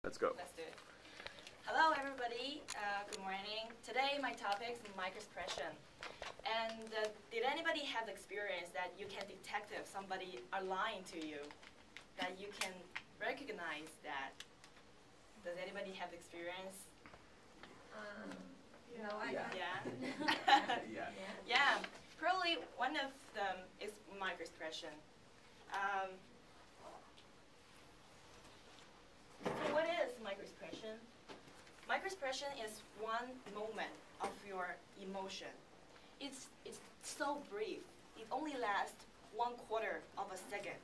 Let's go. Let's do it. Hello, everybody. Good morning. Today, my topic is microexpression. And did anybody have the experience that you can detect if somebody are lying to you? That you can recognize that? Does anybody have experience? No, I Yeah. Yeah. Yeah. Yeah. Probably one of them is microexpression. So what is microexpression? Microexpression is one moment of your emotion. It's so brief. It only lasts 1/4 of a second.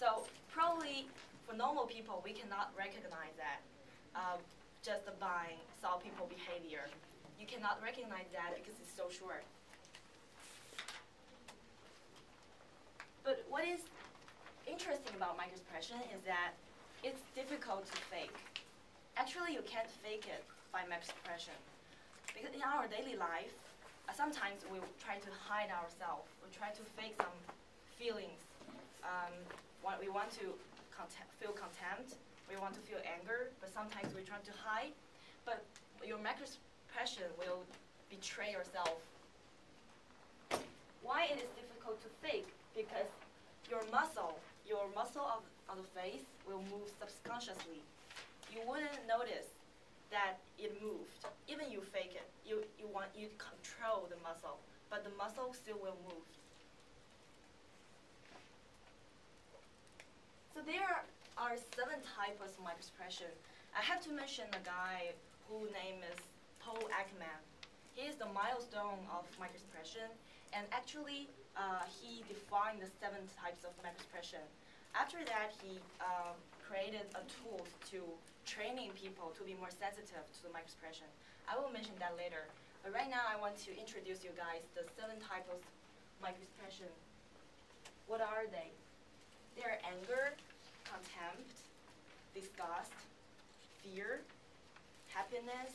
So probably for normal people, we cannot recognize that just by saw people behavior. You cannot recognize that because it's so short. But what is interesting about microexpression is that it's difficult to fake. Actually, you can't fake it by microexpression. Because in our daily life, sometimes we try to hide ourselves. We try to fake some feelings. We want to feel contempt. We want to feel anger, but sometimes we try to hide. But your microexpression will betray yourself. Why it is difficult to fake? Because your muscle of the face will move subconsciously. You wouldn't notice that it moved. Even you fake it. You control the muscle, but the muscle still will move. So there are 7 types of microexpression. I have to mention a guy whose name is Paul Ekman. He is the milestone of microexpression, and actually he defined the 7 types of microexpression. After that, he created a tool to training people to be more sensitive to the microexpression. I will mention that later. But right now, I want to introduce you guys the 7 types of microexpression. What are they? They are anger, contempt, disgust, fear, happiness,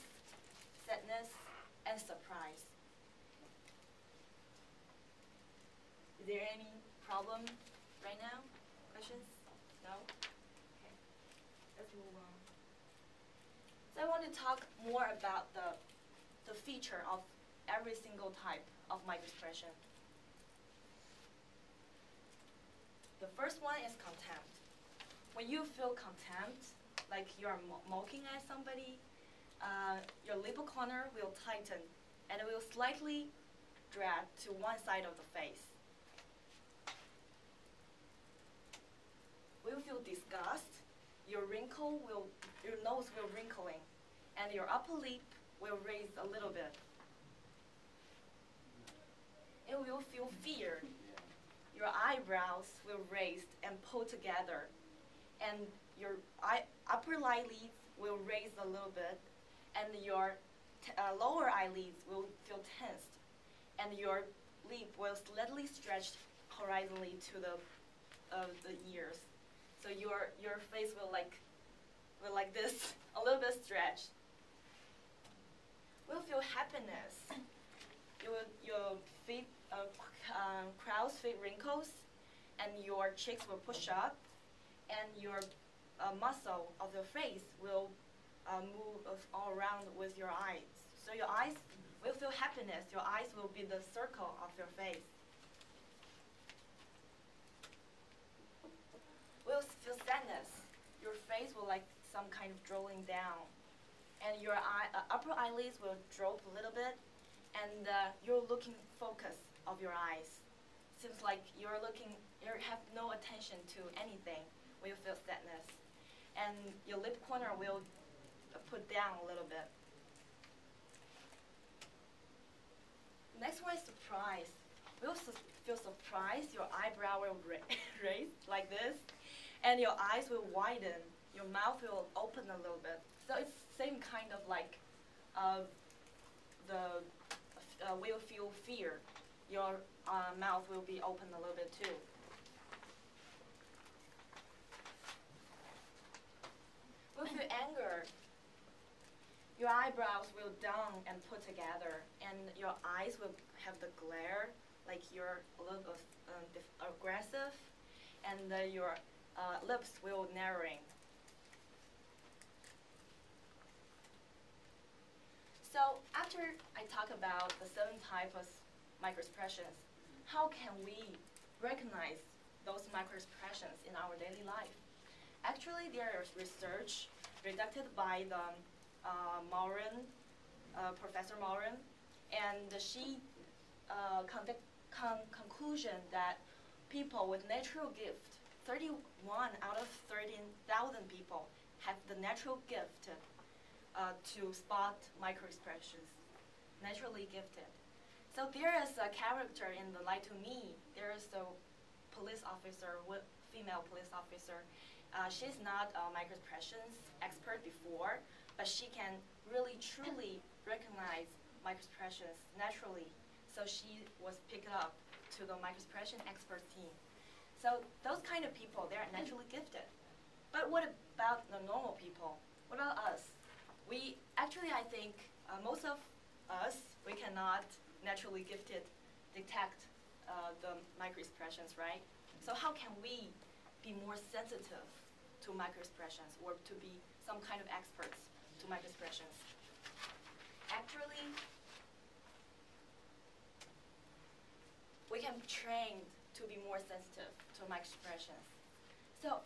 sadness, and surprise. Is there any problem right now? Questions? No? Okay. Let's move on. So I want to talk more about the feature of every single type of microexpression. The first one is contempt. When you feel contempt, like you are mocking at somebody, your lip corner will tighten and it will slightly drag to one side of the face. When you feel disgust, your nose will wrinkling, and your upper lip will raise a little bit. And will feel fear. Your eyebrows will raise and pull together, and your upper eyelids will raise a little bit, and your lower eyelids will feel tensed, and your lip will slightly stretch horizontally to the ears. So your face will like this, a little bit stretched. Will feel happiness. Your feet, crow's feet wrinkles, and your cheeks will push up, and your muscle of your face will move all around with your eyes. So your eyes will feel happiness. Your eyes will be the circle of your face. Will feel sadness. Your face will like some kind of drawing down, and your upper eyelids will drop a little bit, and you're looking focus of your eyes. Seems like you have no attention to anything when you feel sadness, and your lip corner will put down a little bit. Next one is surprise. Will feel surprised. Your eyebrow will raise like this, and your eyes will widen. Your mouth will open a little bit. So it's same kind of like will feel fear. Your mouth will be open a little bit too. Will feel anger. Your eyebrows will down and put together, and your eyes will have the glare, like you're a little aggressive, and your lips will narrowing. after I talk about the 7 types of microexpressions, how can we recognize those microexpressions in our daily life? Actually, there is research conducted by the Professor Moran, and she conclusion that people with natural gift, 31 out of 13,000 people have the natural gift to spot microexpressions, naturally gifted. So there is a character in the Lie to Me. There is a police officer, female police officer. She's not a microexpressions expert before, but she can really truly recognize microexpressions naturally. So she was picked up to the microexpression expert team. So those kind of people, they're naturally gifted. But what about the normal people? What about us? We actually, I think, most of us, we cannot naturally gifted detect the microexpressions, right? So how can we be more sensitive to microexpressions or to be some kind of experts to microexpressions? Actually, we can be trained to be more sensitive to microexpressions. So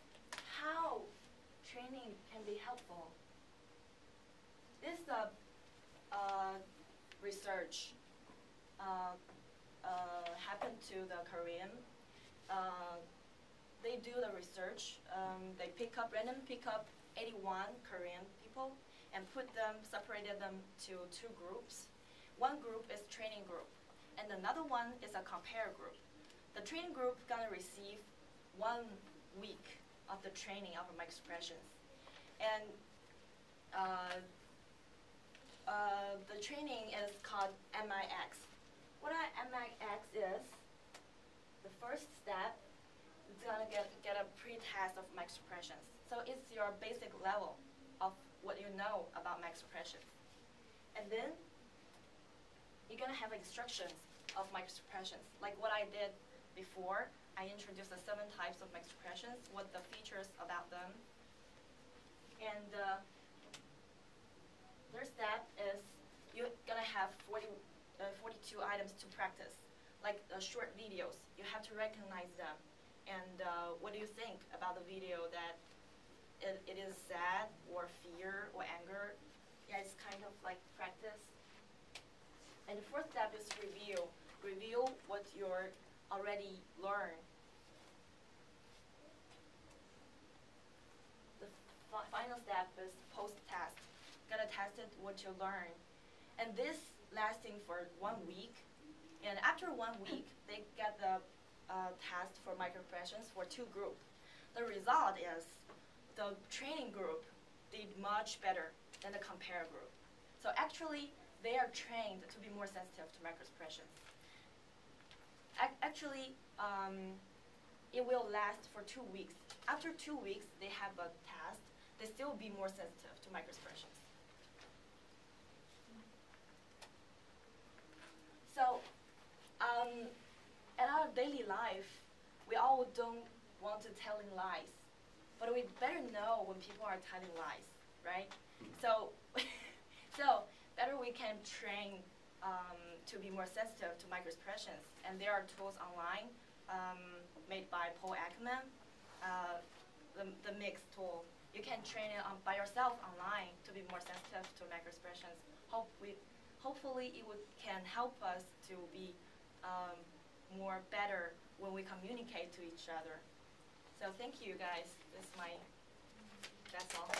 how training can be helpful? This research happened to the Korean. They do the research. They random pick up 81 Korean people and separated them to 2 groups. One group is training group, and another one is a compare group. The training group gonna receive 1 week of the training of microexpressions, and the training is called MIX. What MIX is? The first step is gonna get a pre-test of microexpressions. So it's your basic level of what you know about microexpressions, and then you're gonna have instructions of microexpressions, like what I did before. I introduced the 7 types of microexpressions, what the features about them, and their step is you're gonna have 42 items to practice, like short videos. You have to recognize them, and what do you think about the video, that it is sad or fear or anger? Yeah, it's kind of like practice. And the 4th step is review. Review what you're already learned. The final step is post-test. Gonna test it what you learn. And this lasting for 1 week. And after 1 week, they get the test for microexpressions for 2 groups. The result is the training group did much better than the compare group. So actually, they are trained to be more sensitive to microexpressions. Actually, it will last for 2 weeks. After 2 weeks, they have a test. They still be more sensitive to microexpressions. So, in our daily life, we all don't want to telling lies, but we better know when people are telling lies, right? So, so better we can train to be more sensitive to microexpressions. And there are tools online made by Paul Ackerman, the mix tool. You can train it by yourself online to be more sensitive to microexpressions. Hopefully it can help us to be more better when we communicate to each other. So thank you guys. That's all.